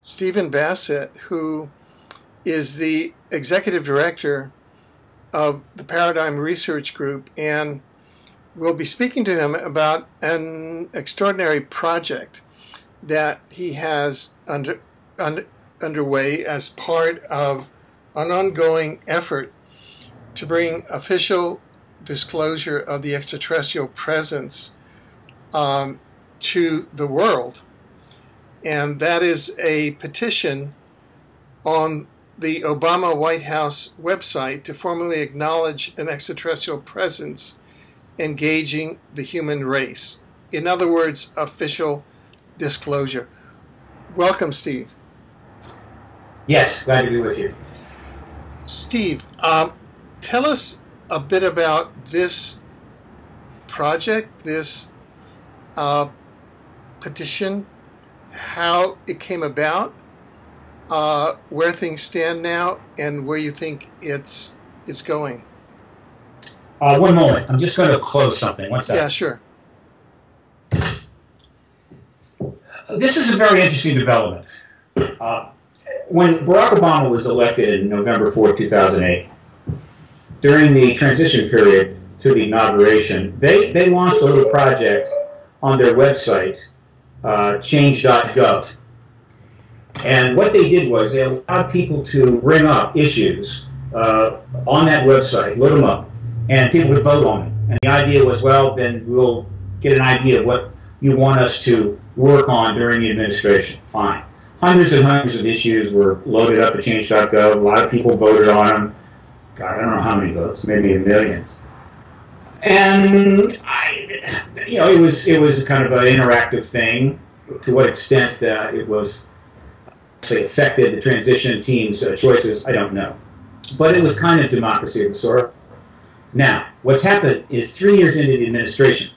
Stephen Bassett, who is the executive director of the Paradigm Research Group, and we'll be speaking to him about an extraordinary project that he has underway as part of an ongoing effort to bring official disclosure of the extraterrestrial presence to the world. And that is a petition on the Obama White House website to formally acknowledge an extraterrestrial presence engaging the human race. In other words, official disclosure. Welcome, Steve. Yes, glad to be with you. Steve, tell us a bit about this project, this petition, how it came about, where things stand now, and where you think it's going. One moment. I'm just going to close something. One second. Yeah, sure. This is a very interesting development. When Barack Obama was elected in November 4th, 2008, during the transition period to the inauguration, they launched a little project on their website, change.gov. And what they did was they allowed people to bring up issues on that website, load them up, and people could vote on it. And the idea was, well, then we'll get an idea of what you want us to work on during the administration. Fine. Hundreds and hundreds of issues were loaded up at change.gov. A lot of people voted on them. God, I don't know how many votes, maybe a million. And it was kind of an interactive thing. To what extent it was actually affected the transition team's choices, I don't know. But it was kind of democracy of the sort. Now, what's happened is 3 years into the administration,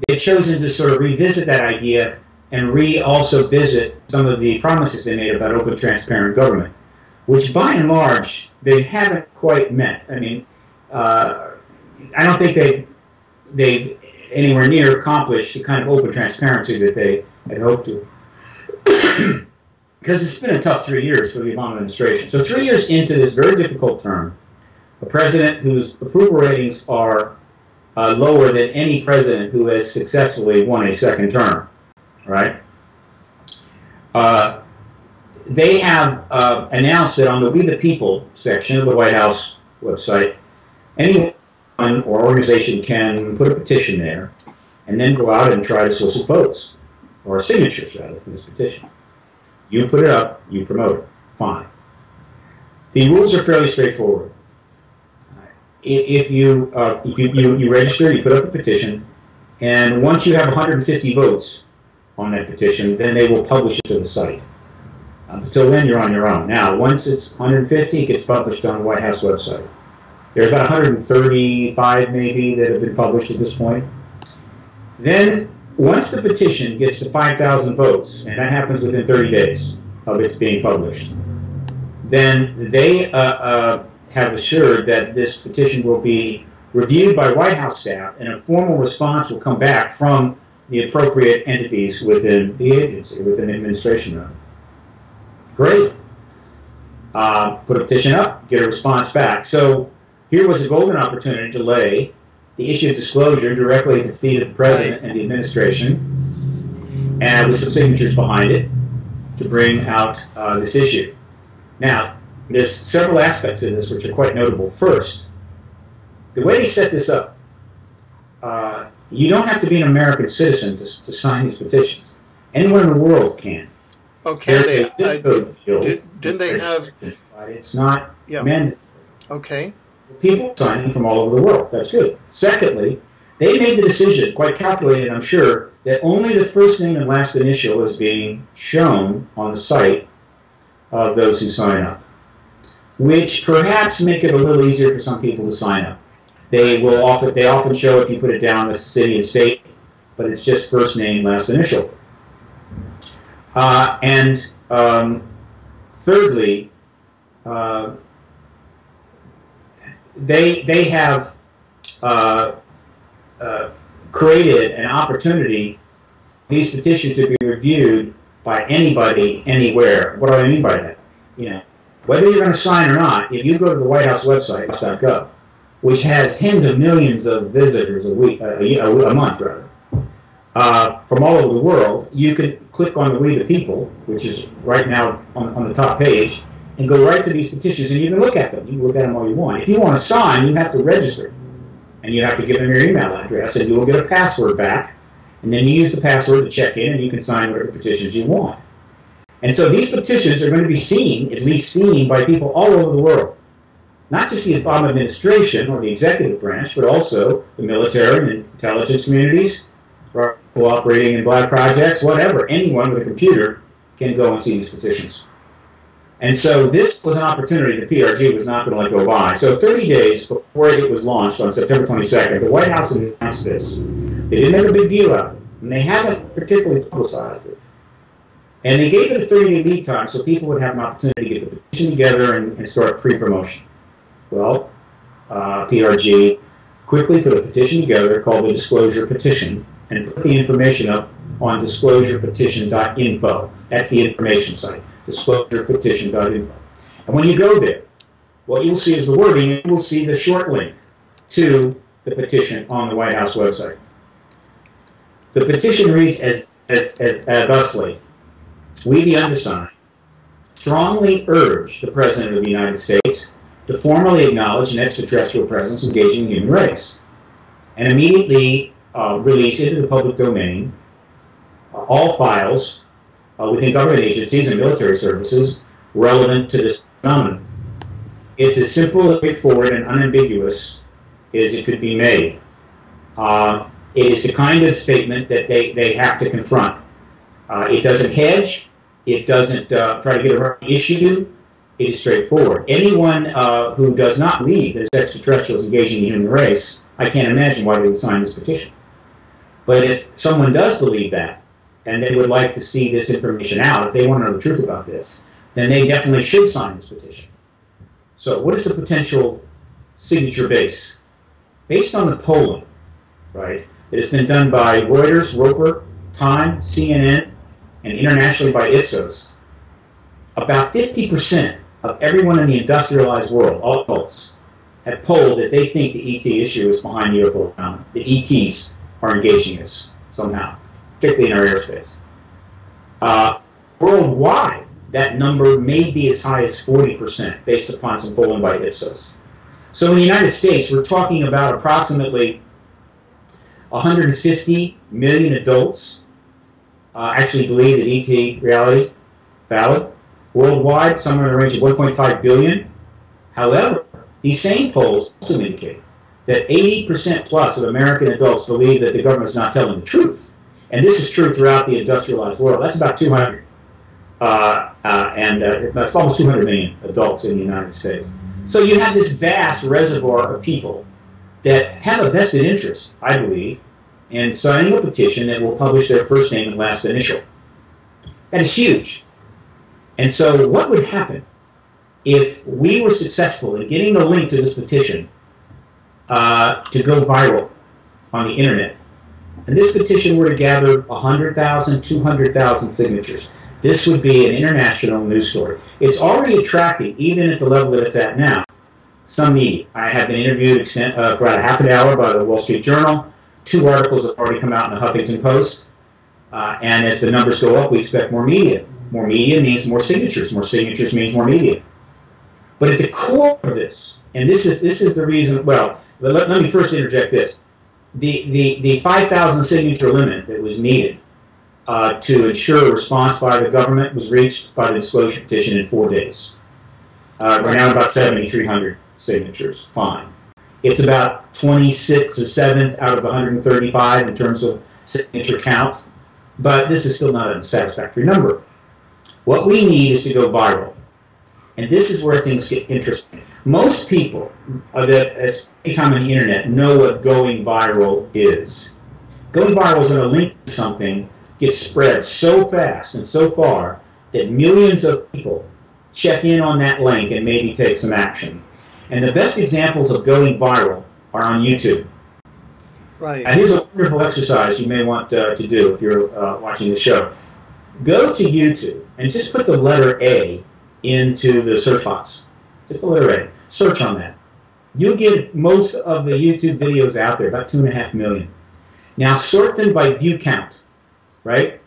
they've chosen to sort of revisit that idea and also visit some of the promises they made about open, transparent government, which by and large they haven't quite met. I mean, I don't think they've anywhere near accomplished the kind of open transparency that they had hoped to. Because it's been a tough 3 years for the Obama administration. So 3 years into this very difficult term, a president whose approval ratings are lower than any president who has successfully won a second term, right? They have announced that on the We the People section of the White House website, anyone or organization can put a petition there and then go out and try to solicit votes, or signatures rather, for this petition. You put it up, you promote it, fine. The rules are fairly straightforward. If you register, you put up a petition, and once you have 150 votes on that petition, then they will publish it to the site. Until then, you're on your own. Now, once it's 150, it gets published on the White House website. There's about 135 maybe that have been published at this point. Then, once the petition gets to 5,000 votes, and that happens within 30 days of its being published, then they have assured that this petition will be reviewed by White House staff, and a formal response will come back from the appropriate entities within the agency, within the administration. Great. Put a petition up, get a response back. So here was a golden opportunity to lay the issue of disclosure directly at the feet of the president and the administration, and with some signatures behind it, to bring out this issue. Now, there's several aspects of this which are quite notable. First, the way they set this up, you don't have to be an American citizen to sign these petitions. Anyone in the world can. Okay. Didn't they have... It's not mandatory. Okay. People signing from all over the world. That's good. Secondly, they made the decision, quite calculated, I'm sure, that only the first name and last initial is being shown on the site of those who sign up, which perhaps make it a little easier for some people to sign up. They often show, if you put it down, the city and state, but it's just first name, last initial. Thirdly, they have created an opportunity for these petitions to be reviewed by anybody, anywhere. What do I mean by that? You know, whether you're going to sign or not, if you go to the White House website, .gov, which has tens of millions of visitors a month, rather, from all over the world, you can click on the We the People, which is right now on the top page, and go right to these petitions, and you can look at them. You can look at them all you want. If you want to sign, you have to register, and you have to give them your email address, and you will get a password back, and then you use the password to check in, and you can sign whatever petitions you want. And so these petitions are going to be seen, at least seen, by people all over the world. Not just the Obama administration or the executive branch, but also the military and intelligence communities, cooperating in black projects, whatever. Anyone with a computer can go and see these petitions. And so this was an opportunity the PRG was not going to let go by. So 30 days before it was launched on September 22nd, the White House announced this. They didn't make a big deal out of it, and they haven't particularly publicized it. And they gave it a 30-day lead time so people would have an opportunity to get the petition together and start pre-promotion. Well, PRG quickly put a petition together called the Disclosure Petition and put the information up on disclosurepetition.info. That's the information site, disclosurepetition.info. And when you go there, what you'll see is the wording, and you'll see the short link to the petition on the White House website. The petition reads as thusly: We, the undersigned, strongly urge the President of the United States to formally acknowledge an extraterrestrial presence engaging the human race, and immediately release into the public domain all files within government agencies and military services relevant to this phenomenon. It's as simple, straightforward, and unambiguous as it could be made. It is the kind of statement that they have to confront. It doesn't hedge. It doesn't try to get around the issue. It is straightforward. Anyone who does not believe that extraterrestrials engaging the human race, I can't imagine why they would sign this petition. But if someone does believe that, and they would like to see this information out, if they want to know the truth about this, then they definitely should sign this petition. So what is the potential signature base? Based on the polling, right, that has been done by Reuters, Webre, Time, CNN, and internationally by Ipsos, about 50% of everyone in the industrialized world, all adults, have polled that they think the ET issue is behind the UFO phenomenon. The ETs are engaging us somehow, particularly in our airspace. Worldwide, that number may be as high as 40% based upon some polling by Ipsos. So in the United States, we're talking about approximately 150 million adults actually believe that ET reality valid. Worldwide, somewhere in the range of 1.5 billion. However, these same polls also indicate that 80% plus of American adults believe that the government is not telling the truth. And this is true throughout the industrialized world. That's about 200. That's almost 200 million adults in the United States. So you have this vast reservoir of people that have a vested interest, I believe, in signing a petition that will publish their first name and last initial. That is huge. And so what would happen if we were successful in getting the link to this petition to go viral on the internet? And this petition were to gather 100,000, 200,000 signatures. This would be an international news story. It's already attracting, even at the level that it's at now, some media. I have been interviewed for about a half an hour by the Wall Street Journal. 2 articles have already come out in the Huffington Post. And as the numbers go up, we expect more media. More media means more signatures. More signatures means more media. But at the core of this, and this is the reason, well, let me first interject this. The 5,000 signature limit that was needed to ensure a response by the government was reached by the disclosure petition in 4 days. We're now about 7,300 signatures. Fine. It's about 26 or 7th out of 135 in terms of signature count, but this is still not a satisfactory number. What we need is to go viral. And this is where things get interesting. Most people that spend time on the internet know what going viral is. Going viral is when a link to something gets spread so fast and so far that millions of people check in on that link and maybe take some action. And the best examples of going viral are on YouTube. Right. And here's a wonderful exercise you may want to do if you're watching the show. go to YouTube and just put the letter A into the search box. Just the letter A. Search on that. You'll get most of the YouTube videos out there, about 2.5 million. Now sort them by view count, right?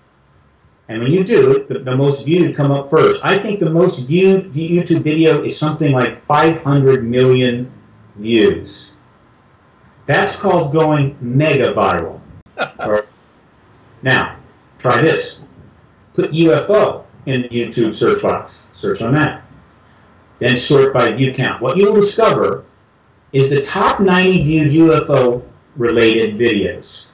And when you do it, the most viewed come up first. I think the most viewed YouTube video is something like 500 million views. That's called going mega viral. Now, try this. Put UFO in the YouTube search box. Search on that. Then sort by view count. What you'll discover is the top 90 viewed UFO-related videos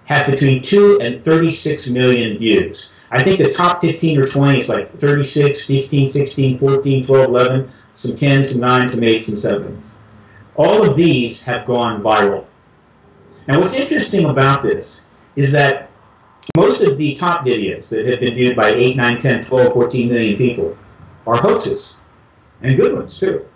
have between 2 and 36 million views. I think the top 15 or 20 is like 36, 15, 16, 14, 12, 11, some 10s, some 9s, some 8s, some 7s. All of these have gone viral. Now what's interesting about this is that most of the top videos that have been viewed by 8, 9, 10, 12, 14 million people are hoaxes, and good ones too.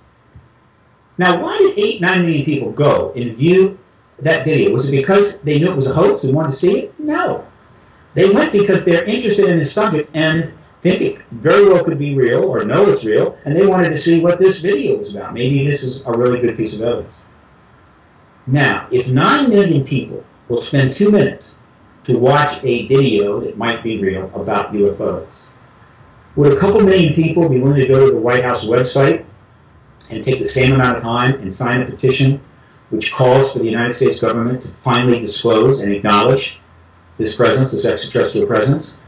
Now why did 8, 9 million people go and view that video? Was it because they knew it was a hoax and wanted to see it? No. They went because they're interested in the subject and think it very well could be real or know it's real, and they wanted to see what this video was about. Maybe this is a really good piece of evidence. Now, if 9 million people will spend 2 minutes to watch a video that might be real about UFOs, would a couple million people be willing to go to the White House website and take the same amount of time and sign a petition which calls for the United States government to finally disclose and acknowledge this presence, this extraterrestrial presence?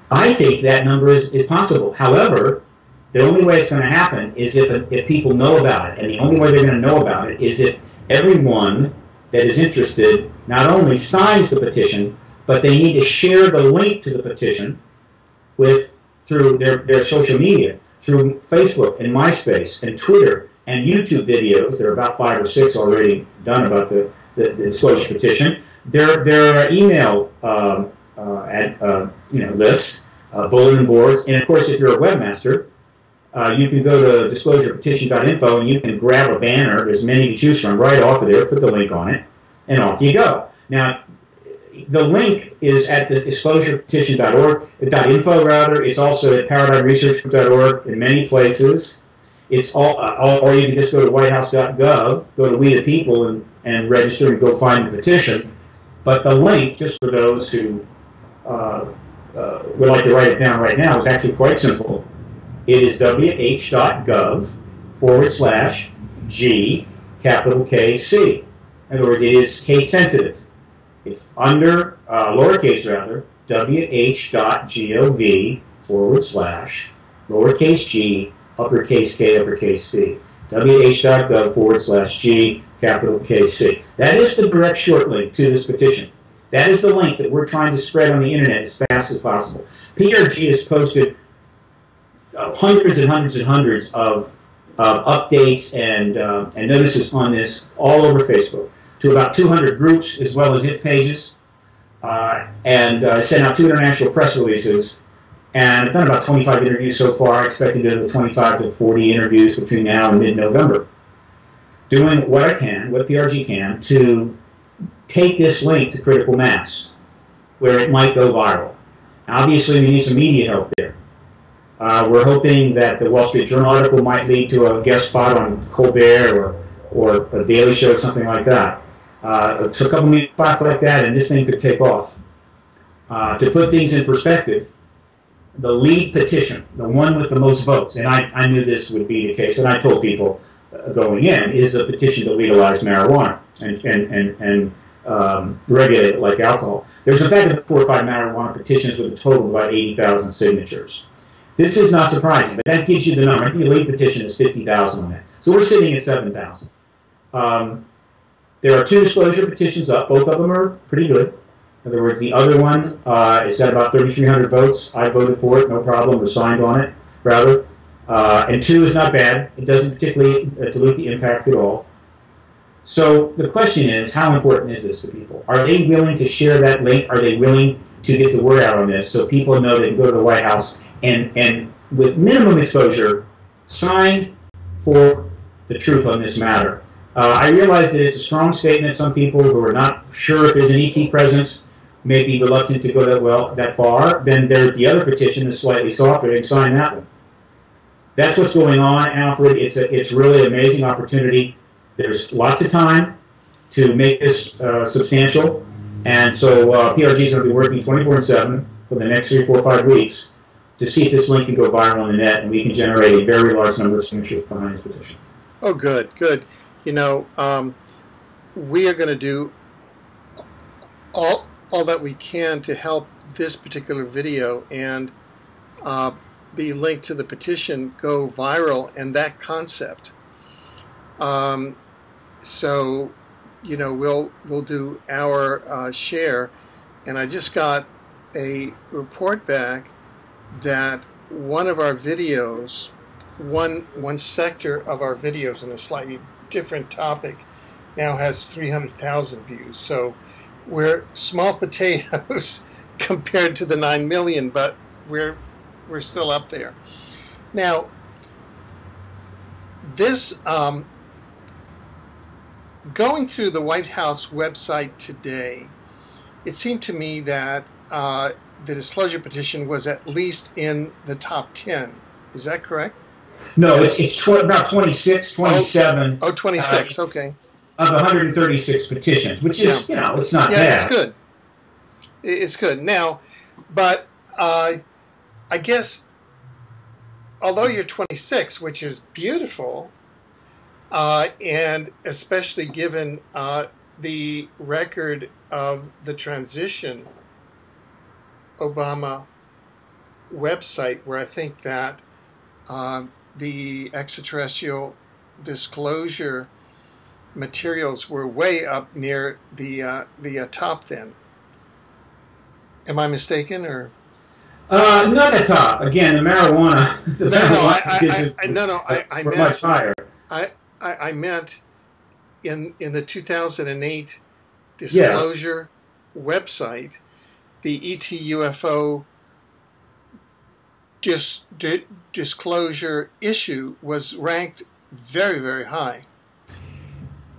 I think that number is possible. However, the only way it's going to happen is if people know about it. And the only way they're going to know about it is if everyone that is interested not only signs the petition, but they need to share the link to the petition through their social media, through Facebook and MySpace and Twitter and YouTube videos. There are about 5 or 6 already done about the disclosure petition. There are email lists, bulletin boards, and of course, if you're a webmaster, you can go to disclosurepetition.info and you can grab a banner. There's many to choose from right off of there. Put the link on it, and off you go. Now, the link is at the disclosurepetition.info rather. It's also at paradigmresearch.org in many places. It's all, or you can just go to whitehouse.gov, go to We the People, and register and go find the petition. But the link, just for those who would like to write it down right now, is actually quite simple. It is wh.gov/G, capital K-C. In other words, it is case sensitive. It's under, lowercase rather, wh.gov/lowercase g, uppercase K, uppercase C. wh.gov/G, capital K-C. That is the direct short link to this petition. That is the link that we're trying to spread on the internet as fast as possible. PRG has posted hundreds and hundreds and hundreds of updates and notices on this all over Facebook to about 200 groups as well as its pages, and sent out 2 international press releases. And I've done about 25 interviews so far. I expect to do 25 to 40 interviews between now and mid-November, doing what I can, what PRG can, to take this link to critical mass, where it might go viral. Obviously, we need some media help there. We're hoping that the Wall Street Journal article might lead to a guest spot on Colbert or a Daily Show, something like that. So a couple of spots like that, and this thing could take off. To put things in perspective, the lead petition, the one with the most votes, and I knew this would be the case, and I told people going in, is a petition to legalize marijuana and regulate it like alcohol. There's in fact 4 or 5 marijuana petitions with a total of about 80,000 signatures. This is not surprising, but that gives you the number. I think the lead petition is 50,000 on that. So we're sitting at 7,000. There are 2 disclosure petitions up. Both of them are pretty good. In other words, the other one is at about 3,300 votes. I voted for it, no problem, or signed on it, rather. And 2 is not bad. It doesn't particularly dilute the impact at all. So the question is, how important is this to people? Are they willing to share that link? Are they willing to get the word out on this so people know they can go to the White House and with minimum exposure, sign for the truth on this matter? I realize that it's a strong statement. Some people who are not sure if there's an ET presence may be reluctant to go that far, then there's the other petition that's slightly softer. They can sign that one. That's what's going on, Alfred. It's really an amazing opportunity. There's lots of time to make this substantial, and so PRG is going to be working 24/7 for the next 3, 4, 5 weeks to see if this link can go viral on the net, and we can generate a very large number of signatures behind this petition. Oh, good, good. You know, we are going to do all that we can to help this particular video and the link to the petition go viral and that concept. So, you know, we'll do our share. And I just got a report back that one of our videos, one sector of our videos in a slightly different topic, now has 300,000 views. So we're small potatoes compared to the 9 million, but we're still up there. Now, this going through the White House website today, it seemed to me that the disclosure petition was at least in the top 10. Is that correct? No, it's about 26, 27. Oh, 26, okay. Of 136 petitions, which is, you know, it's not bad. Yeah, it's good. It's good. Now, but I guess, although you're 26, which is beautiful, and especially given the record of the transition Obama website, where I think that the extraterrestrial disclosure materials were way up near the top then. Am I mistaken, or? Not the top. Again, the marijuana. I meant meant much higher. I meant in the 2008 disclosure website, the ET-UFO disclosure issue was ranked very, very high.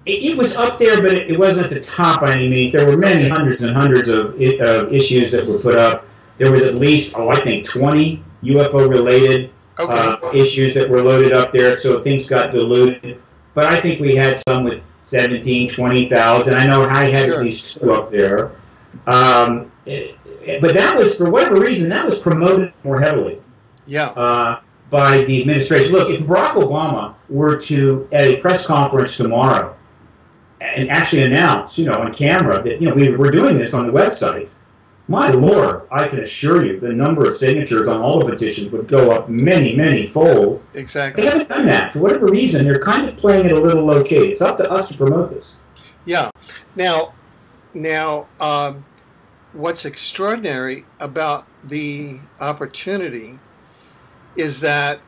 It was up there, but it wasn't at the top by any means. There were many hundreds and hundreds of issues that were put up. There was at least, I think, 20 UFO-related issues that were loaded up there, so things got diluted. But I think we had some with 17, 20,000. I know I had at least 2 up there. But that was, for whatever reason, that was promoted more heavily. Yeah. By the administration. Look, if Barack Obama were to, at a press conference tomorrow, and actually announce, on camera that, we're doing this on the website, my Lord, I can assure you the number of signatures on all the petitions would go up many, many fold. Exactly. They haven't done that. For whatever reason, they're kind of playing it a little low-key. It's up to us to promote this. Yeah. Now, what's extraordinary about the opportunity is that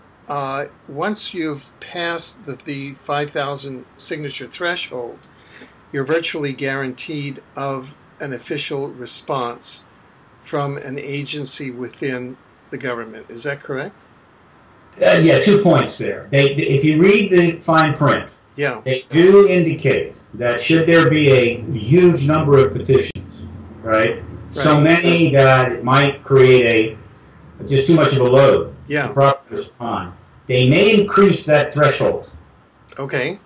once you've passed the 5,000 signature threshold, you're virtually guaranteed of an official response from an agency within the government. Is that correct? Yeah, 2 points there. If you read the fine print, they do indicate that should there be a huge number of petitions, right? So many that it might create just too much of a load to properly respond, they may increase that threshold. Okay.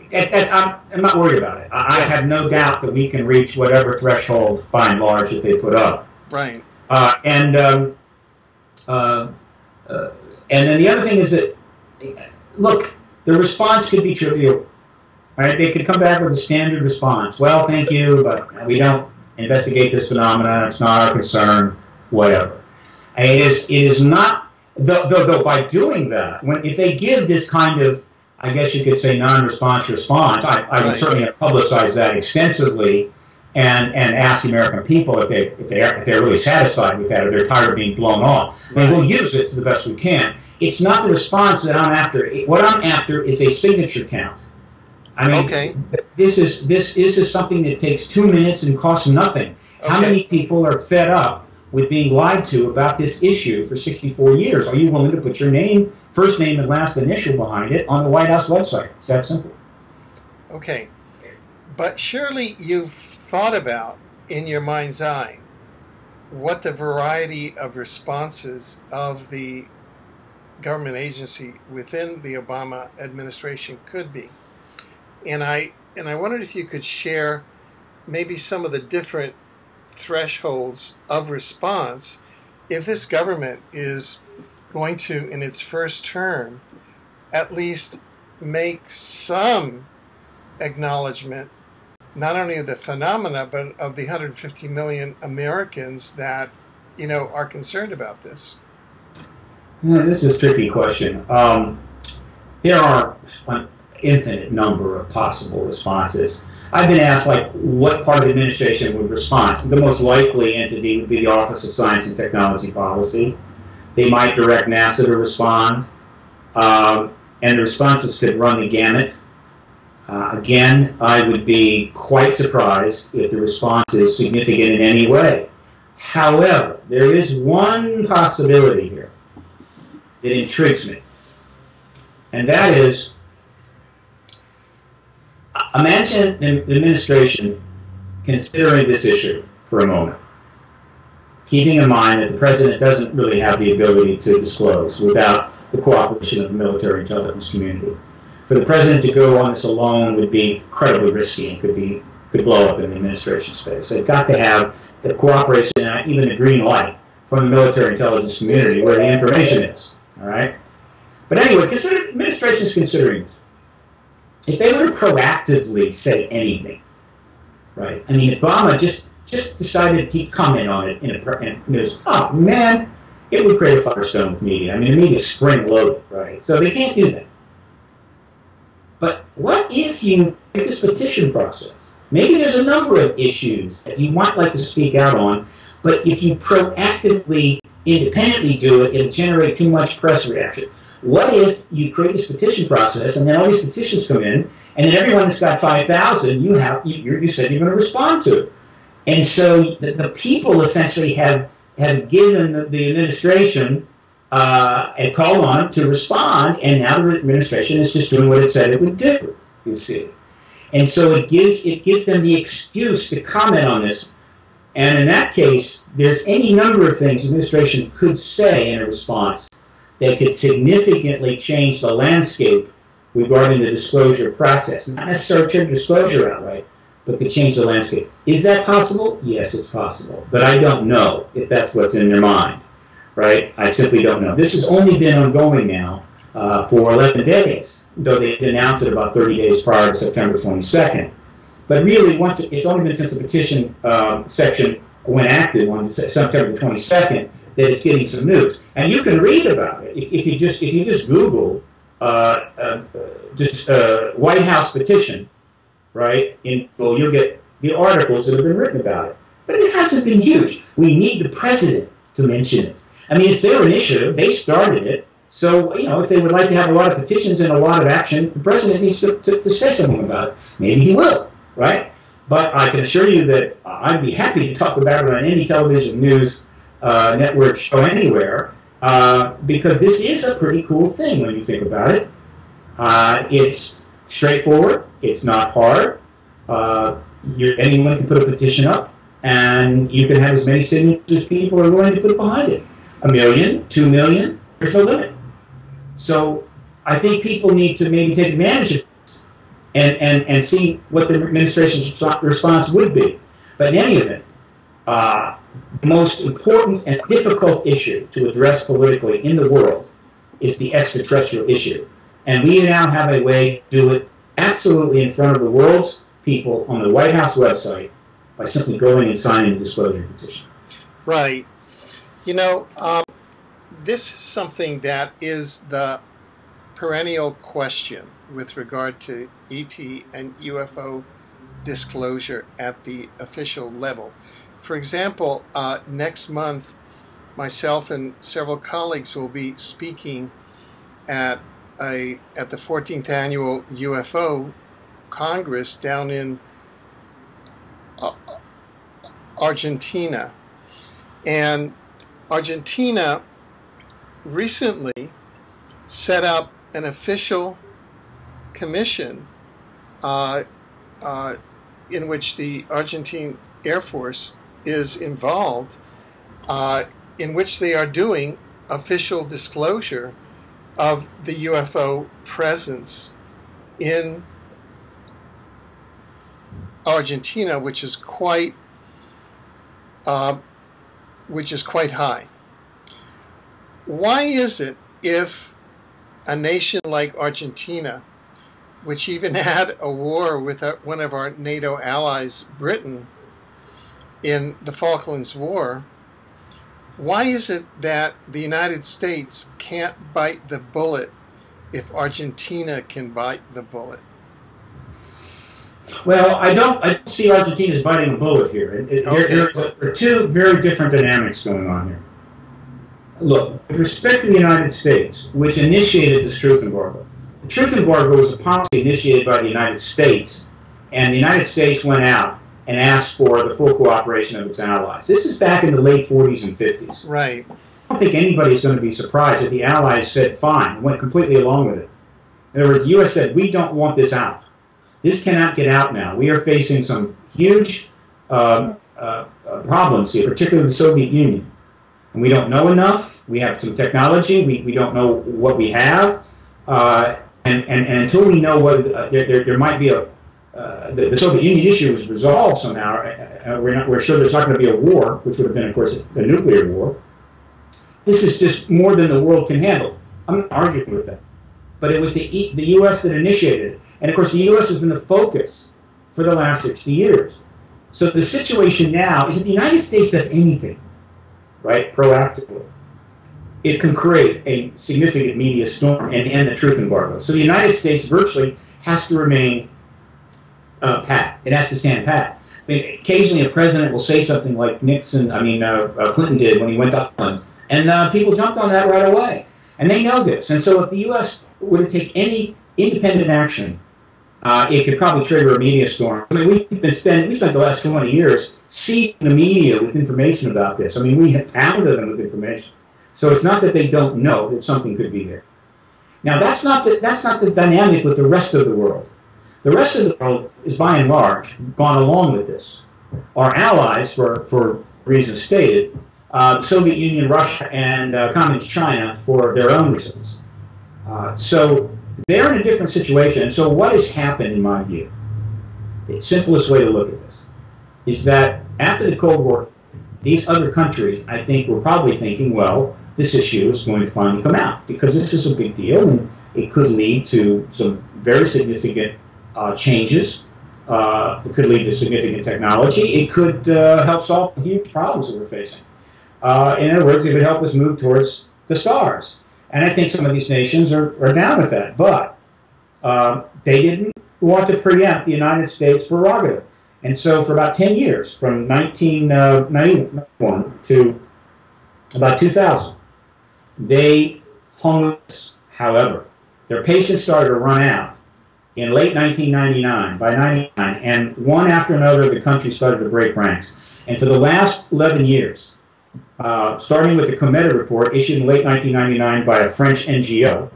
I'm not worried about it. I have no doubt that we can reach whatever threshold, by and large, that they put up. Right. And then the other thing is that, look, the response could be trivial. Right? They could come back with a standard response. Well, thank you, but we don't investigate this phenomenon. It's not our concern. Whatever. And it is not. Though by doing that, if they give this kind of, I guess you could say, non-response response, I would certainly have publicized that extensively and ask the American people if they're really satisfied with that, or they're tired of being blown off. I mean, we'll use it to the best we can. It's not the response that I'm after. What I'm after is a signature count. I mean, this is something that takes 2 minutes and costs nothing. Okay. How many people are fed up with being lied to about this issue for 64 years? Are you willing to put your name, first name and last initial behind it on the White House website? It's that simple. Okay. But surely you've thought about in your mind's eye what the variety of responses of the government agency within the Obama administration could be. And I wondered if you could share maybe some of the different thresholds of response if this government is going to, in its first term, at least make some acknowledgement not only of the phenomena but of the 150 million Americans that are concerned about this. This is a tricky question. There are an infinite number of possible responses. I've been asked, what part of the administration would respond. The most likely entity would be the Office of Science and Technology Policy. They might direct NASA to respond, and the responses could run the gamut. Again, I would be quite surprised if the response is significant in any way. However, there is one possibility here that intrigues me, and that is, imagine the administration considering this issue for a moment, keeping in mind that the president doesn't really have the ability to disclose without the cooperation of the military intelligence community. For the president to go on this alone would be incredibly risky and could blow up in the administration space. They've got to have the cooperation and even the green light from the military intelligence community where the information is. All right. But anyway, consider the administration is considering this. If they were to proactively say anything, right? I mean, Obama just decided to keep comment on it in news. Oh man, it would create a firestorm with media. I mean, the media is spring loaded, right? So they can't do that. But what if you make this petition process? Maybe there's a number of issues that you might like to speak out on, but if you proactively, independently do it, it'll generate too much press reaction. What if you create this petition process, and then all these petitions come in, and then everyone that's got 5,000, you said you're going to respond to, and so the people essentially have given the administration and called on them to respond, and now the administration is just doing what it said it would do. You see, and so it gives them the excuse to comment on this. And in that case, there's any number of things the administration could say in a response that could significantly change the landscape regarding the disclosure process. Not necessarily turn disclosure outright, but could change the landscape. Is that possible? Yes, it's possible. But I don't know if that's what's in their mind, right? I simply don't know. This has only been ongoing now for 11 days, though they announced it about 30 days prior to September 22nd. But really, it's only been since the petition section went active on September the 22nd that it's getting some news. And you can read about it if you just Google White House petition, right? You'll get the articles that have been written about it. But it hasn't been huge. We need the president to mention it. I mean, it's their initiative. They started it. So, if they would like to have a lot of petitions and a lot of action, the president needs to say something about it. Maybe he will. Right? But I can assure you that I'd be happy to talk about it on any television news network show anywhere, because this is a pretty cool thing when you think about it. It's straightforward. It's not hard. Anyone can put a petition up, and you can have as many signatures as people are willing to put behind it. 1 million, 2 million, there's no limit. So I think people need to maybe take advantage of it. And see what the administration's response would be. But in any event, the most important and difficult issue to address politically in the world is the extraterrestrial issue. And we now have a way to do it absolutely in front of the world's people on the White House website by simply going and signing the disclosure petition. Right. This is something that is the perennial question with regard to ET and UFO disclosure at the official level. For example, next month, myself and several colleagues will be speaking at the 14th annual UFO Congress down in Argentina. And Argentina recently set up an official commission in which the Argentine Air Force is involved, in which they are doing official disclosure of the UFO presence in Argentina, which is quite high. Why is it, if a nation like Argentina, which even had a war with one of our NATO allies, Britain, in the Falklands War, why is it that the United States can't bite the bullet if Argentina can bite the bullet? Well, I don't see Argentina as biting a bullet here. There are two very different dynamics going on here. Look, with respect to the United States, which initiated this truth embargo, the truth embargo was a policy initiated by the United States, and the United States went out and asked for the full cooperation of its allies. This is back in the late 40s and 50s. Right. I don't think anybody's going to be surprised that the allies said fine, went completely along with it. In other words, the U.S. said, we don't want this out. This cannot get out now. We are facing some huge problems here, particularly the Soviet Union. And we don't know enough. We have some technology. We don't know what we have. And until we know what there might be the Soviet Union issue is resolved somehow, we're sure there's not going to be a war, which would have been, of course, a nuclear war. This is just more than the world can handle. I'm not arguing with that. But it was the U.S. that initiated it. And, of course, the U.S. has been the focus for the last 60 years. So the situation now is if the United States does anything, right, proactively, it can create a significant media storm and end the truth embargo. So the United States virtually has to remain pat. It has to stand pat. I mean, occasionally a president will say something like Clinton did when he went to Holland, and people jumped on that right away. And they know this. And so if the U.S. were to take any independent action, it could probably trigger a media storm. I mean, we spent the last 20 years seeding the media with information about this. I mean, we have pounded them with information. So it's not that they don't know that something could be there. Now, that's not the dynamic with the rest of the world. The rest of the world is, by and large, gone along with this. Our allies, for reasons stated, the Soviet Union, Russia, and Communist China for their own reasons. So they're in a different situation. And so what has happened, in my view, the simplest way to look at this, is that after the Cold War, these other countries, I think, were probably thinking, well, this issue is going to finally come out because this is a big deal and it could lead to some very significant changes. It could lead to significant technology. It could help solve the huge problems that we're facing. In other words, it would help us move towards the stars. And I think some of these nations are down with that. But they didn't want to preempt the United States prerogative. And so for about 10 years, from 1991 to about 2000, they hung us. However, their patience started to run out in late 1999, by 99, and one after another, the country started to break ranks. And for the last 11 years, starting with the Cometa report issued in late 1999 by a French NGO,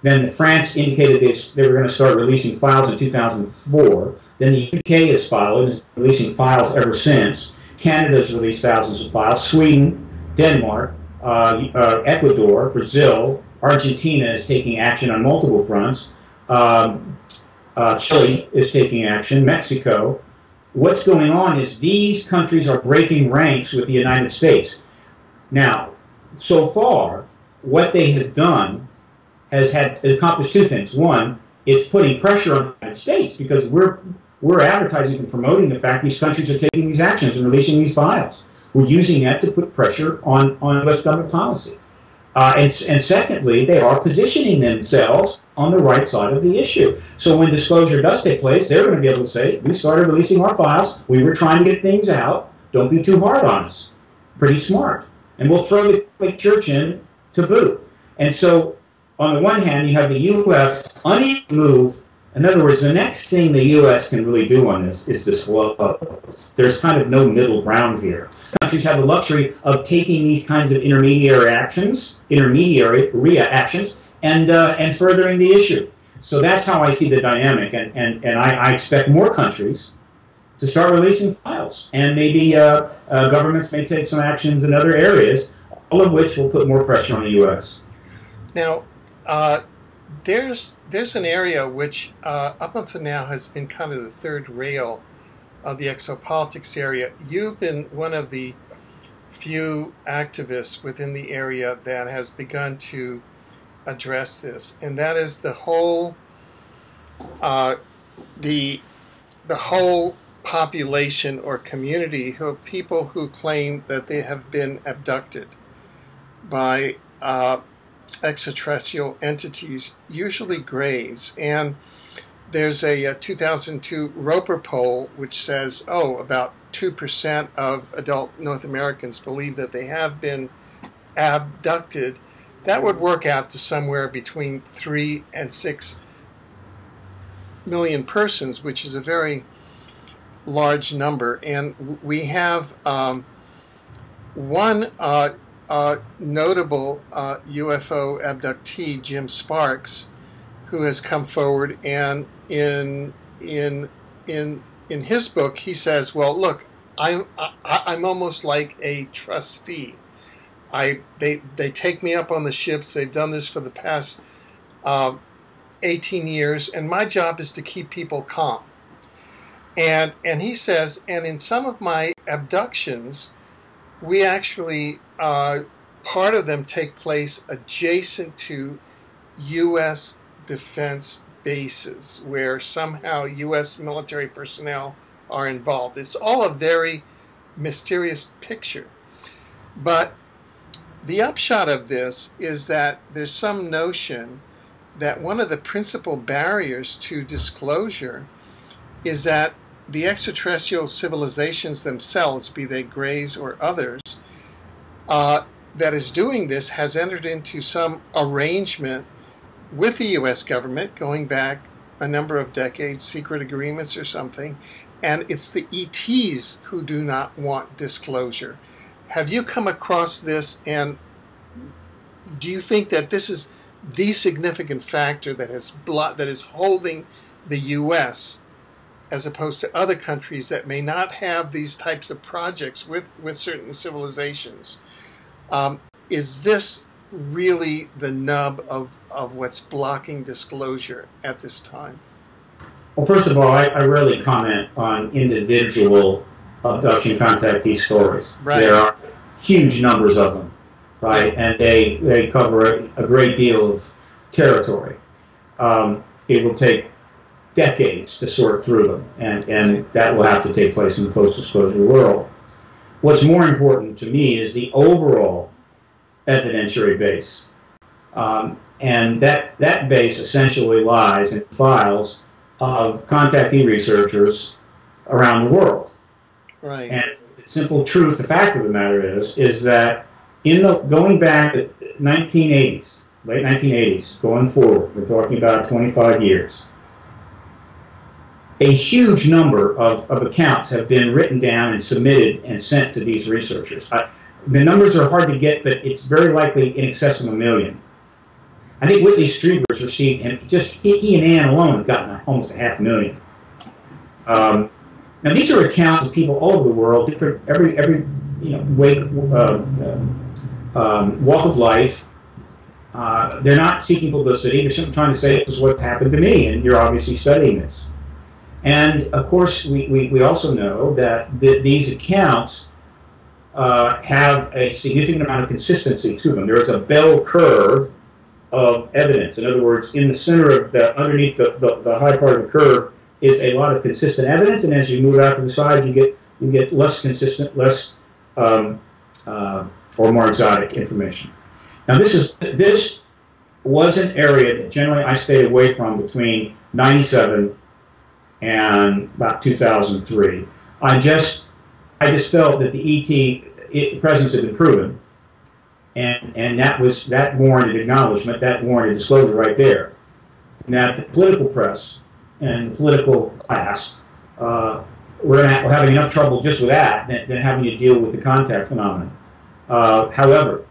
then France indicated they were going to start releasing files in 2004. Then the UK has followed, is releasing files ever since. Canada's released thousands of files. Sweden, Denmark, Ecuador, Brazil, Argentina is taking action on multiple fronts. Chile is taking action. Mexico. What's going on is these countries are breaking ranks with the United States. Now, so far, what they have done has accomplished two things. One, it's putting pressure on the United States because we're advertising and promoting the fact these countries are taking these actions and releasing these files. We're using that to put pressure on U.S. government policy. And secondly, they are positioning themselves on the right side of the issue. So when disclosure does take place, they're going to be able to say, we started releasing our files. We were trying to get things out. Don't be too hard on us. Pretty smart. And we'll throw the Catholic Church in to boot. And so on the one hand, you have the U.S. unable to move. In other words, the next thing the U.S. can really do on this is disclose. There's kind of no middle ground here. Countries have the luxury of taking these kinds of intermediary reactions, and furthering the issue. So that's how I see the dynamic. And I expect more countries to start releasing files. And maybe governments may take some actions in other areas, all of which will put more pressure on the U.S. Now, there's an area which up until now has been kind of the third rail of the exopolitics area. You've been one of the few activists within the area that has begun to address this, and that is the whole the whole population or community of people who claim that they have been abducted by extraterrestrial entities, usually grays. And there's a 2002 Roper poll which says, about 2% of adult North Americans believe that they have been abducted. That would work out to somewhere between 3 and 6 million persons, which is a very large number. And we have one notable UFO abductee, Jim Sparks, who has come forward, and in his book he says, well, look, I'm almost like a trustee. They take me up on the ships. They've done this for the past 18 years, and my job is to keep people calm. And he says, and in some of my abductions, we actually, part of them take place adjacent to U.S. defense bases, where somehow U.S. military personnel are involved. It's all a very mysterious picture. But the upshot of this is that there's some notion that one of the principal barriers to disclosure is that the extraterrestrial civilizations themselves, be they grays or others, that is doing this has entered into some arrangement with the U.S. government going back a number of decades, secret agreements or something, and it's the ETs who do not want disclosure. Have you come across this, and do you think that this is the significant factor that is holding the U.S. as opposed to other countries that may not have these types of projects with certain civilizations? Is this really the nub of what's blocking disclosure at this time? Well, first of all, I rarely comment on individual abduction contactee stories. Right. There are huge numbers of them, right? And they cover a great deal of territory. It will take decades to sort through them, and that will have to take place in the post-disclosure world. What's more important to me is the overall evidentiary base. And that base essentially lies in files of contactee researchers around the world. Right. And the simple truth, the fact of the matter is that going back to 1980s, late 1980s, going forward, we're talking about 25 years, a huge number of accounts have been written down and submitted and sent to these researchers. The numbers are hard to get, but it's very likely in excess of 1 million. I think Whitley Strieber's received, and just he and Ann alone have gotten almost 500,000. Now these are accounts of people all over the world, different every walk of life. They're not seeking publicity. They're simply trying to say this is what happened to me, and you're obviously studying this. And of course, we also know that these accounts have a significant amount of consistency to them. There is a bell curve of evidence. In other words, in the center of underneath the high part of the curve is a lot of consistent evidence, and as you move out to the sides, you get less consistent, less or more exotic information. Now, this was an area that generally I stayed away from between '97 and about 2003. I just felt that the ET presence had been proven, and that warranted acknowledgement, that warranted disclosure right there. Now, the political press and the political class, we're having enough trouble just with that than having to deal with the contact phenomenon. However,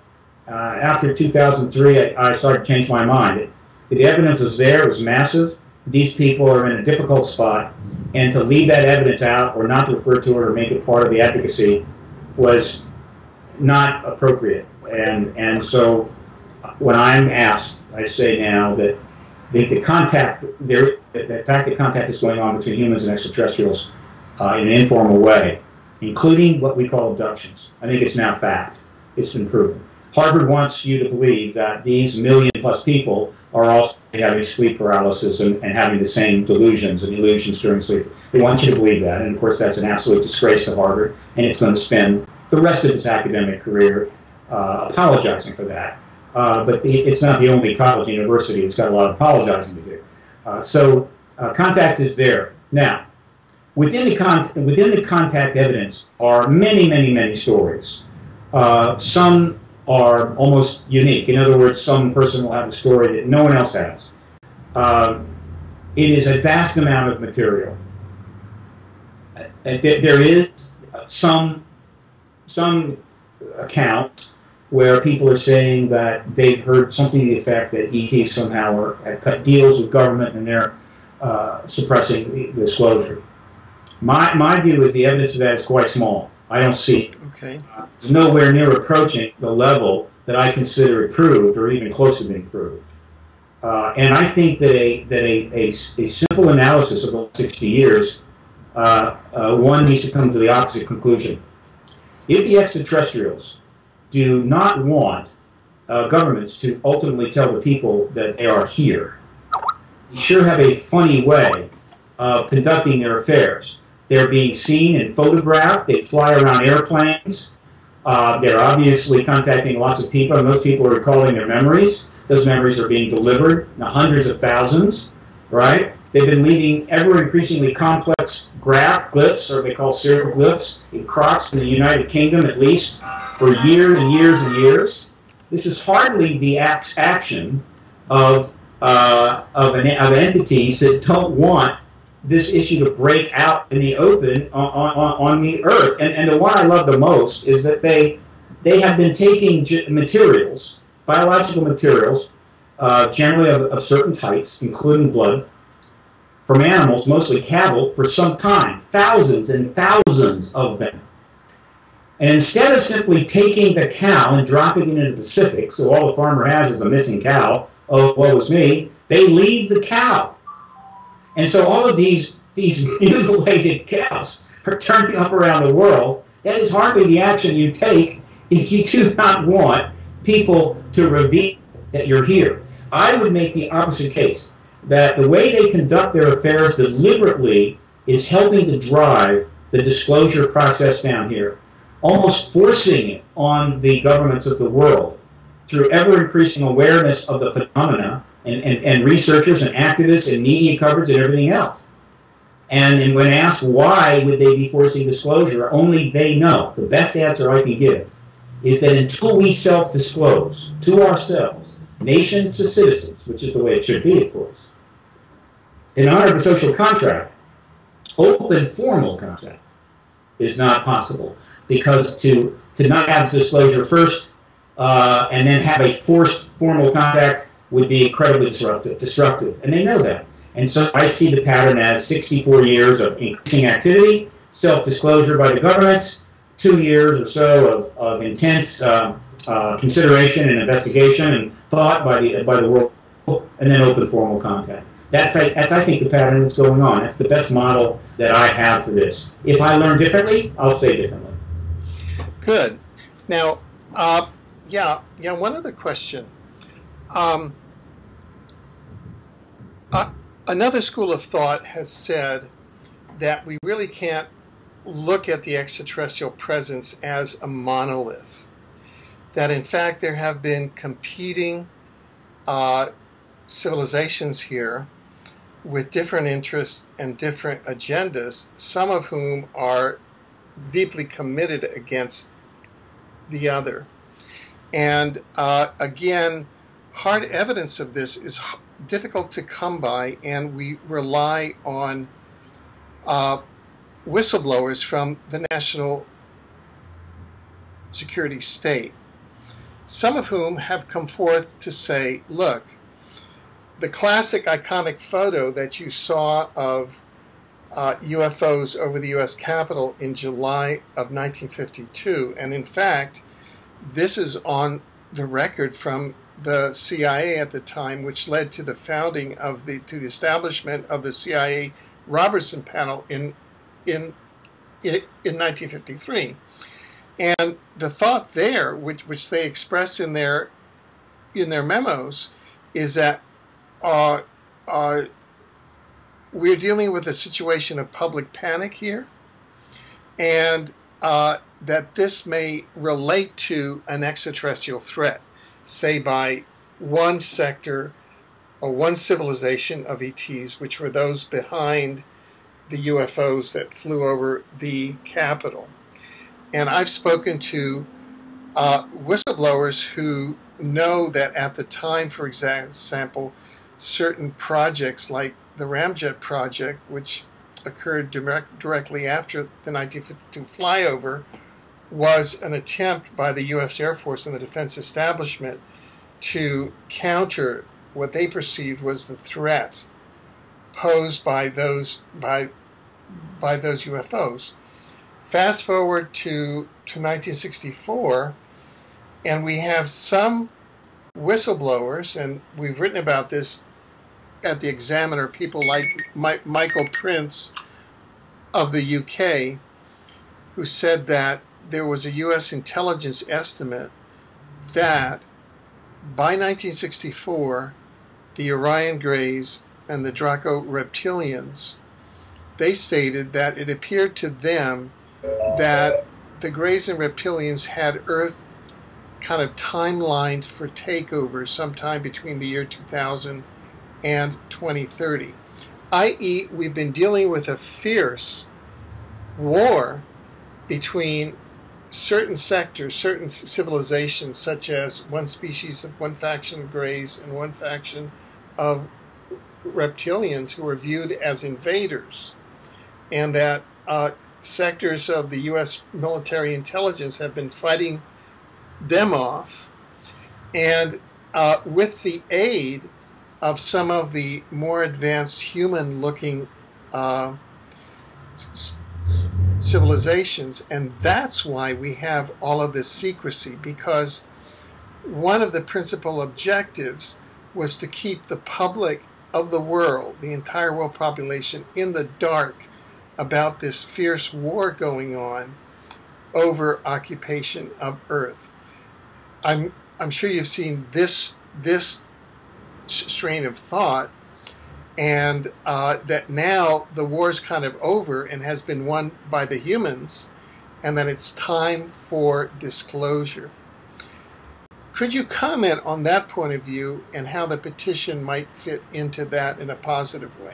after 2003, I started to change my mind. The evidence was there, it was massive, these people are in a difficult spot, and to leave that evidence out or not to refer to it or make it part of the advocacy was not appropriate. And so when I'm asked, I say now that the fact that contact is going on between humans and extraterrestrials in an informal way, including what we call abductions, I think it's now fact. It's been proven. Harvard wants you to believe that these million-plus people are also having sleep paralysis and having the same delusions and illusions during sleep. They want you to believe that, and of course that's an absolute disgrace to Harvard, and it's going to spend the rest of its academic career apologizing for that. But it's not the only college and university that's got a lot of apologizing to do. So contact is there. Now, within the contact evidence are many, many, many stories. Some are almost unique. In other words, some person will have a story that no one else has. It is a vast amount of material. There is some account where people are saying that they've heard something to the effect that ET somehow have cut deals with government and they're suppressing the disclosure. My view is the evidence of that is quite small. I don't see it. Okay. It's nowhere near approaching the level that I consider it proved or even close to being proved. And I think that a simple analysis of the last 60 years, one needs to come to the opposite conclusion. If the extraterrestrials do not want governments to ultimately tell the people that they are here, they sure have a funny way of conducting their affairs. They're being seen and photographed. They fly around airplanes. They're obviously contacting lots of people, and those people are recalling their memories. Those memories are being delivered in hundreds of thousands, right? They've been leaving ever-increasingly complex glyphs, or they call serial glyphs, in crops in the United Kingdom, at least, for years and years and years. This is hardly the action of entities that don't want this issue to break out in the open on the Earth. And the one I love the most is that they have been taking materials, biological materials, generally of certain types, including blood, from animals, mostly cattle, for some time, thousands and thousands of them. And instead of simply taking the cow and dropping it into the Pacific, so all the farmer has is a missing cow, oh, woe is me, they leave the cow. And so all of these mutilated cows are turning up around the world. That is hardly the action you take if you do not want people to reveal that you're here. I would make the opposite case, that the way they conduct their affairs deliberately is helping to drive the disclosure process down here, almost forcing it on the governments of the world through ever-increasing awareness of the phenomena and researchers and activists and media coverage and everything else. And when asked why would they be forcing disclosure, only they know. The best answer I can give is that until we self-disclose to ourselves, nation to citizens, which is the way it should be, of course, in honor of the social contract, open formal contract is not possible. Because to not have disclosure first and then have a forced formal contract would be incredibly disruptive. And they know that. And so I see the pattern as 64 years of increasing activity, self-disclosure by the governments, 2 years or so of intense consideration and investigation and thought by the world, and then open formal contact. That's I think the pattern that's going on. That's the best model that I have for this. If I learn differently, I'll say differently. Good. Now, one other question. Another school of thought has said that we really can't look at the extraterrestrial presence as a monolith. That in fact there have been competing civilizations here with different interests and different agendas, some of whom are deeply committed against the other. And again, hard evidence of this is difficult to come by, and we rely on whistleblowers from the national security state, some of whom have come forth to say, look, the classic iconic photo that you saw of UFOs over the U.S. Capitol in July of 1952, and in fact, this is on the record from the CIA at the time, which led to the founding of the establishment of the CIA Robertson panel in 1953. And the thought there, which they express in their memos, is that we're dealing with a situation of public panic here, and that this may relate to an extraterrestrial threat, say by one sector or one civilization of ETs, which were those behind the UFOs that flew over the Capitol. And I've spoken to whistleblowers who know that at the time, for example, certain projects like the Ramjet project, which occurred directly after the 1952 flyover, was an attempt by the U.S. Air Force and the defense establishment to counter what they perceived was the threat posed by those UFOs. Fast forward to 1964, and we have some whistleblowers, and we've written about this at the Examiner, people like Michael Prince of the UK, who said that there was a U.S. intelligence estimate that by 1964, the Orion Greys and the Draco Reptilians, they stated that it appeared to them that the Greys and Reptilians had Earth kind of timelined for takeover sometime between the year 2000 and 2030, i.e., we've been dealing with a fierce war between certain sectors, certain civilizations, such as one species of one faction of Greys and one faction of Reptilians who are viewed as invaders, and that sectors of the U.S. military intelligence have been fighting them off, and with the aid of some of the more advanced human-looking civilizations. And that's why we have all of this secrecy, because one of the principal objectives was to keep the public of the world, the entire world population, in the dark about this fierce war going on over occupation of Earth. I'm sure you've seen this strain of thought, and that now the war's kind of over and has been won by the humans, and that it's time for disclosure. Could you comment on that point of view and how the petition might fit into that in a positive way?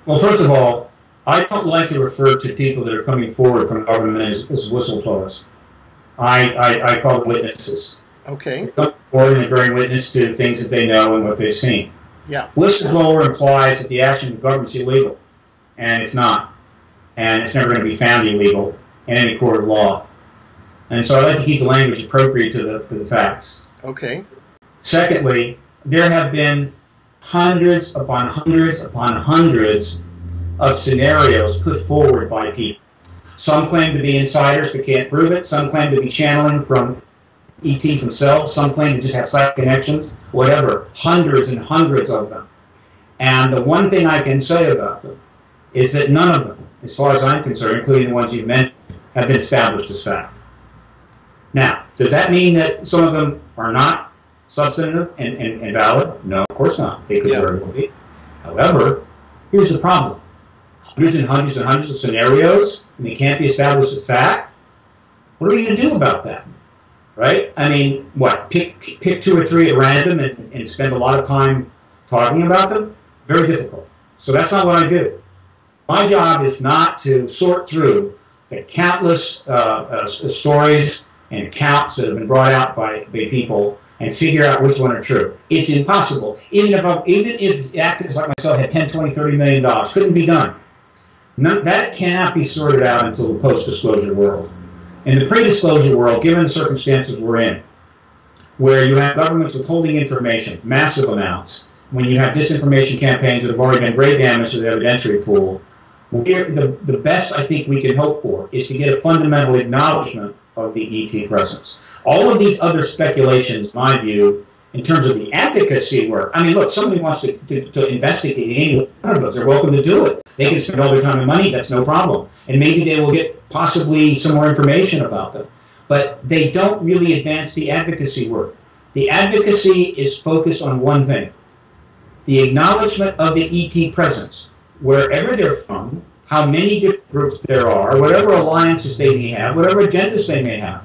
Well, first of all, I don't like to refer to people that are coming forward from government as whistleblowers. I call them witnesses. Okay. They come forward and they're bearing witness to things that they know and what they've seen. Yeah. Whistleblower implies that the action of the government is illegal, and it's not. And it's never going to be found illegal in any court of law. And so I like to keep the language appropriate to the facts. Okay. Secondly, there have been hundreds upon hundreds upon hundreds of scenarios put forward by people. Some claim to be insiders but can't prove it. Some claim to be channeling from ETs themselves. Some claim to just have psychic connections. Whatever. Hundreds and hundreds of them. And the one thing I can say about them is that none of them, as far as I'm concerned, including the ones you've mentioned, have been established as fact. Now, does that mean that some of them are not substantive and valid? No, of course not. They could very well be. However, here's the problem. Hundreds and hundreds and hundreds of scenarios, and they can't be established as fact? What are we going to do about that? Right? I mean, what? Pick two or three at random and spend a lot of time talking about them? Very difficult. So that's not what I do. My job is not to sort through the countless stories and accounts that have been brought out by people and figure out which one are true. It's impossible. Even if activists like myself had $10, $20, $30 million, couldn't be done. That cannot be sorted out until the post-disclosure world. In the pre-disclosure world, given the circumstances we're in, where you have governments withholding information, massive amounts, when you have disinformation campaigns that have already done great damage to the evidentiary pool, the best I think we can hope for is to get a fundamental acknowledgement of the ET presence. All of these other speculations, in my view, in terms of the advocacy work, I mean, look, somebody wants to investigate any one of those, they're welcome to do it. They can spend all their time and money, that's no problem. And maybe they will get possibly some more information about them. But they don't really advance the advocacy work. The advocacy is focused on one thing: the acknowledgement of the ET presence, wherever they're from, how many different groups there are, whatever alliances they may have, whatever agendas they may have.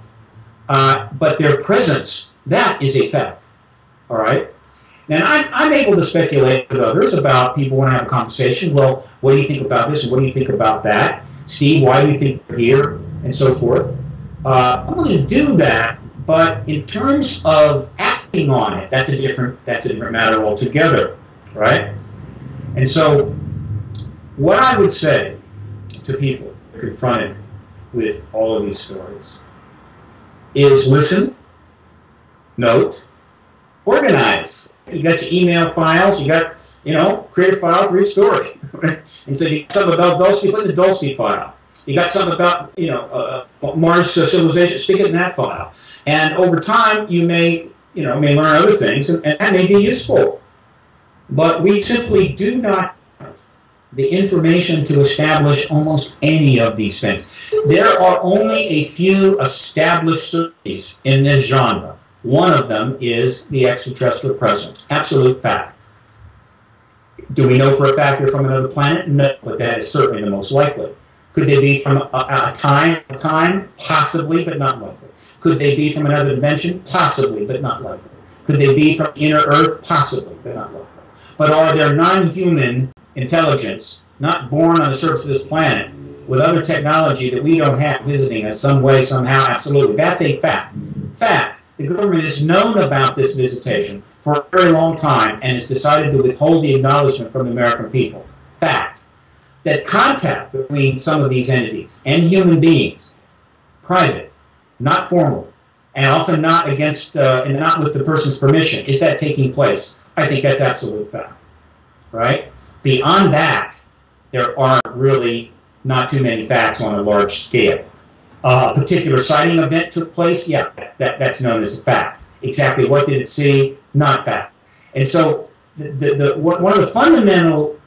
But their presence, that is a fact. All right? Now, I'm able to speculate with others about people want to have a conversation. Well, what do you think about this? What do you think about that? Steve, why do you think they're here? And so forth. I'm going to do that, but in terms of acting on it, that's a different matter altogether, right? And so, what I would say to people confronted with all of these stories is listen, note, organize. You got your email files, you got, create a file for each story. And so you got something about Dulce, put in the Dulce file. You got something about, Mars civilization, stick it in that file. And over time, you may learn other things, and that may be useful. But we simply do not have the information to establish almost any of these things. There are only a few established certainties in this genre. One of them is the extraterrestrial presence. Absolute fact. Do we know for a fact they're from another planet? No, but that is certainly the most likely. Could they be from a time? Possibly, but not likely. Could they be from another dimension? Possibly, but not likely. Could they be from inner Earth? Possibly, but not likely. But are there non-human intelligence, not born on the surface of this planet, with other technology that we don't have visiting us some way, somehow? Absolutely. That's a fact. Fact. The government has known about this visitation for a very long time and has decided to withhold the acknowledgement from the American people. Fact. That contact between some of these entities and human beings, private, not formal, and often not against and not with the person's permission, is that taking place? I think that's absolute fact, right? Beyond that, there are really not too many facts on a large scale. A particular sighting event took place, yeah, that's known as a fact. Exactly what did it see? Not fact. And so one of the fundamental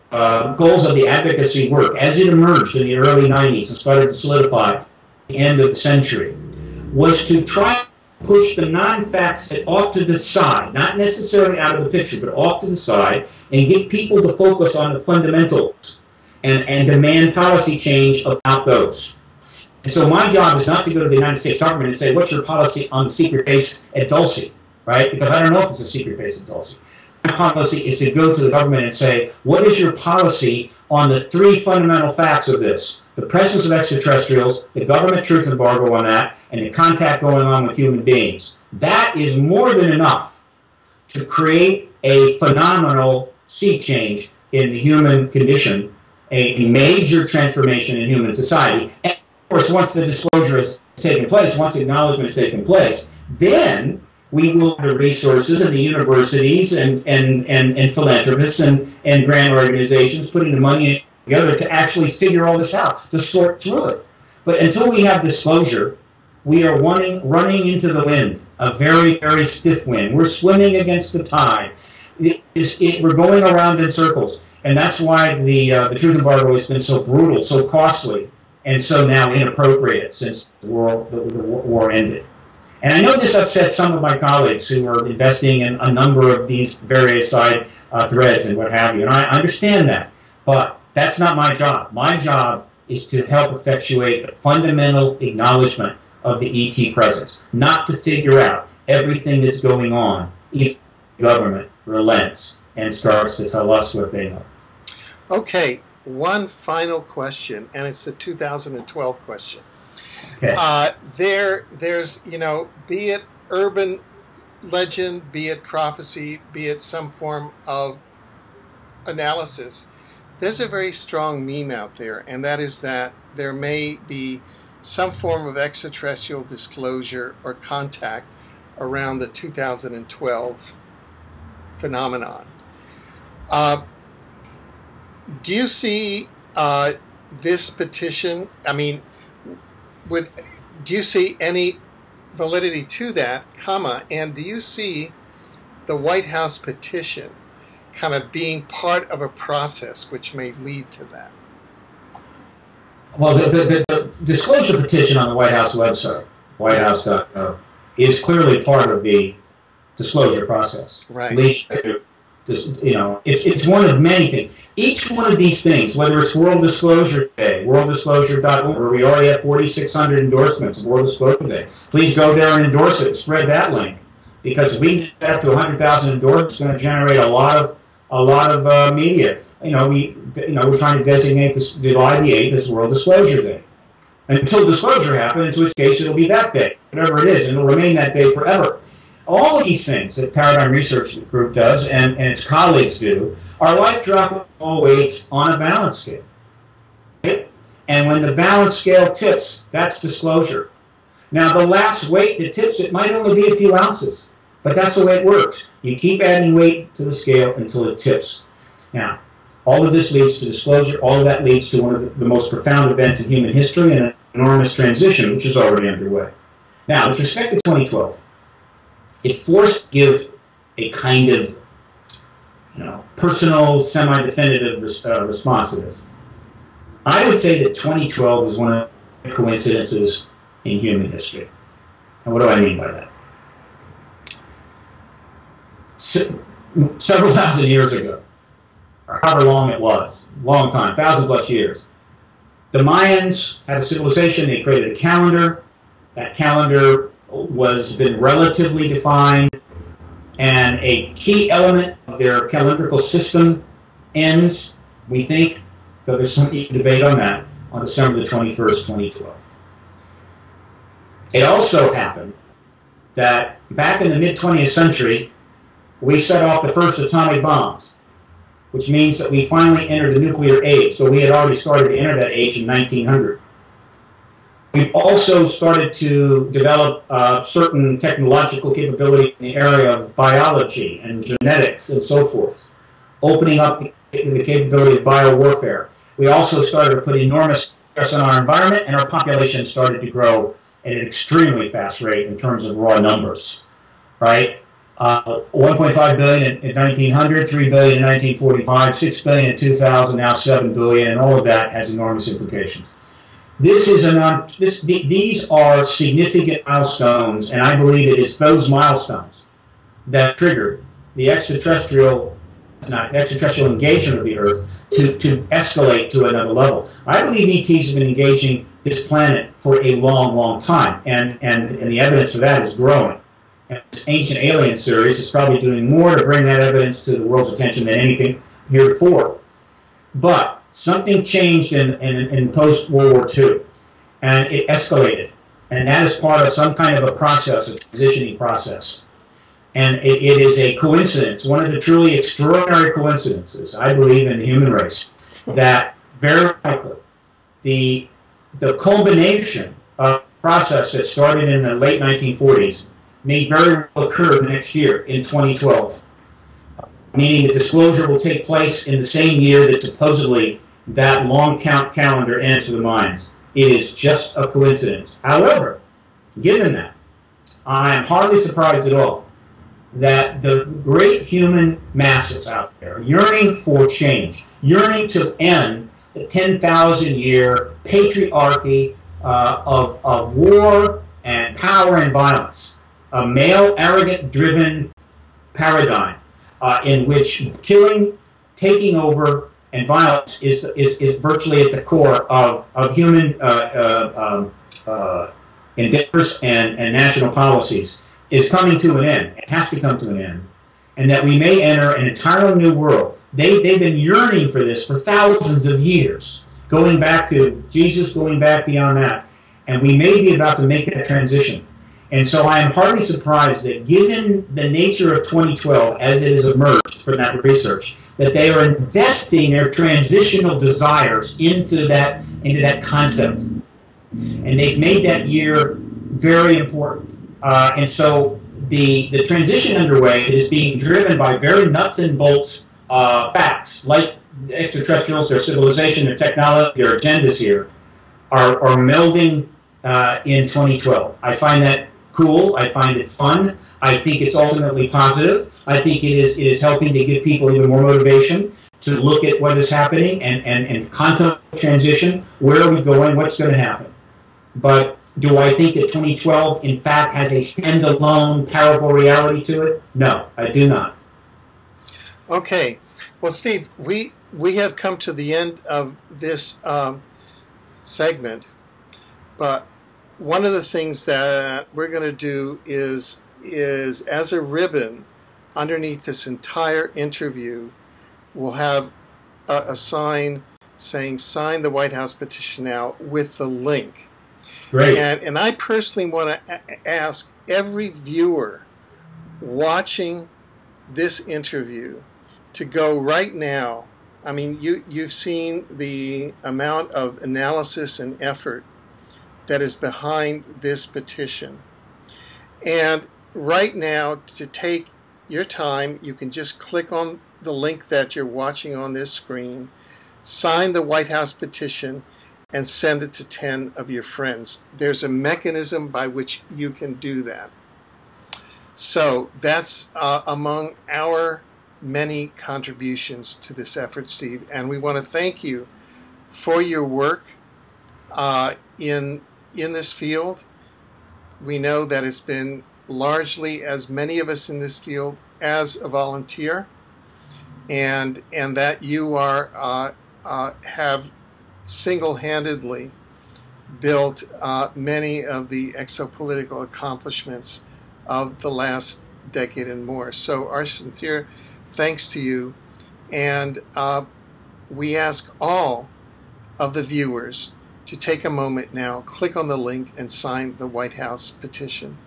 goals of the advocacy work, as it emerged in the early 90s and started to solidify at the end of the century, was to try to push the non-facts off to the side, not necessarily out of the picture, but off to the side, and get people to focus on the fundamentals and demand policy change about those. And so my job is not to go to the United States government and say, what's your policy on the secret base at Dulce, right? Because I don't know if it's a secret base at Dulce. My policy is to go to the government and say, what is your policy on the three fundamental facts of this? The presence of extraterrestrials, the government truth embargo on that, and the contact going on with human beings. That is more than enough to create a phenomenal sea change in the human condition, a major transformation in human society. And of course, once the disclosure has taken place, once acknowledgement has taken place, then we will have the resources and the universities and philanthropists and grant organizations putting the money together to actually figure all this out, to sort through it. But until we have disclosure, we are running into the wind, a very, very stiff wind. We're swimming against the tide. We're going around in circles. And that's why the truth embargo has been so brutal, so costly, and so now inappropriate since the war ended. And I know this upsets some of my colleagues who are investing in a number of these various side threads and what have you, and I understand that. But that's not my job. My job is to help effectuate the fundamental acknowledgement of the ET presence, not to figure out everything that's going on if the government relents and starts to tell us what they know. Okay, one final question, and it's the 2012 question. Okay. There's, be it urban legend, be it prophecy, be it some form of analysis, there's a very strong meme out there, and that is that there may be some form of extraterrestrial disclosure or contact around the 2012 phenomenon. Do you see this petition? I mean, do you see any validity to that, and do you see the White House petition kind of being part of a process which may lead to that? Well, the disclosure petition on the White House website, whitehouse.gov, is clearly part of the disclosure process. Right. It's one of many things. Each one of these things, whether it's World Disclosure Day, worlddisclosure.org, where we already have 4,600 endorsements of World Disclosure Day. Please go there and endorse it. Spread that link, because if we get up to 100,000 endorsements, it's going to generate a lot of media. We're trying to designate the IDA as World Disclosure Day until disclosure happens, in which case it'll be that day, whatever it is, and it'll remain that day forever. All of these things that Paradigm Research Group does and its colleagues do are like dropping all weights on a balance scale. Right? And when the balance scale tips, that's disclosure. Now, the last weight that tips, it might only be a few ounces, but that's the way it works. You keep adding weight to the scale until it tips. Now, all of this leads to disclosure. All of that leads to one of the most profound events in human history and an enormous transition, which is already underway. Now, with respect to 2012, it forced to give a kind of personal, semi-definitive response to this. I would say that 2012 is one of the coincidences in human history. And what do I mean by that? Several thousand years ago, or however long it was, long time, 1,000+ years, the Mayans had a civilization. They created a calendar. That calendar been relatively defined, and a key element of their calendrical system ends, we think, though there's some debate on that, on December the 21st, 2012. It also happened that back in the mid-20th century, we set off the first atomic bombs, which means that we finally entered the nuclear age. So we had already started to enter that age in 1900. We've also started to develop certain technological capability in the area of biology and genetics and so forth, opening up the capability of biowarfare. We also started to put enormous stress on our environment, and our population started to grow at an extremely fast rate in terms of raw numbers, right? 1.5 billion in 1900, 3 billion in 1945, 6 billion in 2000, now 7 billion, and all of that has enormous implications. These are significant milestones, and I believe it is those milestones that triggered the extraterrestrial engagement of the Earth to escalate to another level. I believe ETs have been engaging this planet for a long, long time, and the evidence of that is growing. And this Ancient Alien series is probably doing more to bring that evidence to the world's attention than anything heretofore. But something changed in post-World War II, and it escalated. And that is part of some kind of a process, a transitioning process. And it is a coincidence, one of the truly extraordinary coincidences, I believe, in the human race, that very likely the culmination of a process that started in the late 1940s may very well occur next year in 2012. Meaning the disclosure will take place in the same year that supposedly that long count calendar ends for the Mayans. It is just a coincidence. However, given that, I am hardly surprised at all that the great human masses out there yearning for change, yearning to end the 10,000-year patriarchy of war and power and violence, a male, arrogant-driven paradigm in which killing, taking over, and violence is virtually at the core of human endeavors and national policies, is coming to an end. It has to come to an end. And that we may enter an entirely new world. They've been yearning for this for thousands of years, going back to Jesus, going back beyond that. And we may be about to make that transition. And so I am hardly surprised that given the nature of 2012 as it has emerged from that research, that they are investing their transitional desires into that concept. And they've made that year very important. And so the transition underway is being driven by very nuts and bolts facts, like extraterrestrials, their civilization, their technology, their agendas here, are melding in 2012. I find that cool. I find it fun. I think it's ultimately positive. I think it is helping to give people even more motivation to look at what is happening and contemplate transition. Where are we going? What's going to happen? But do I think that 2012, in fact, has a standalone, powerful reality to it? No, I do not. Okay. Well, Steve, we have come to the end of this segment, but one of the things that we're going to do is as a ribbon underneath this entire interview, we'll have a sign saying "Sign the White House petition now" with the link. Great. And I personally want to ask every viewer watching this interview to go right now. I mean, you've seen the amount of analysis and effort that is behind this petition. And right now, to take your time, you can just click on the link that you're watching on this screen, sign the White House petition, and send it to 10 of your friends. There's a mechanism by which you can do that. So that's among our many contributions to this effort, Steve, and we want to thank you for your work in this field. We know that it's been largely, as many of us in this field, as a volunteer, and that you have single-handedly built many of the exopolitical accomplishments of the last decade and more. So our sincere thanks to you, and we ask all of the viewers to take a moment now, click on the link, and sign the White House petition.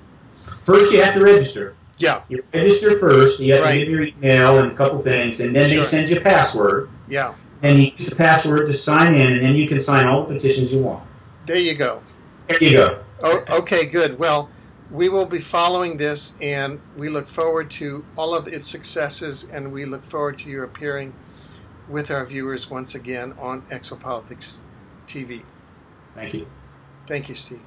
First, you have to register. Yeah. You register first. You have to give your email and a couple things, and then they send you a password. Yeah. And you use the password to sign in, and then you can sign all the petitions you want. There you go. There you go. Oh, okay, good. Well, we will be following this, and we look forward to all of its successes, and we look forward to your appearing with our viewers once again on Exopolitics TV. Thank you. Thank you, Steve.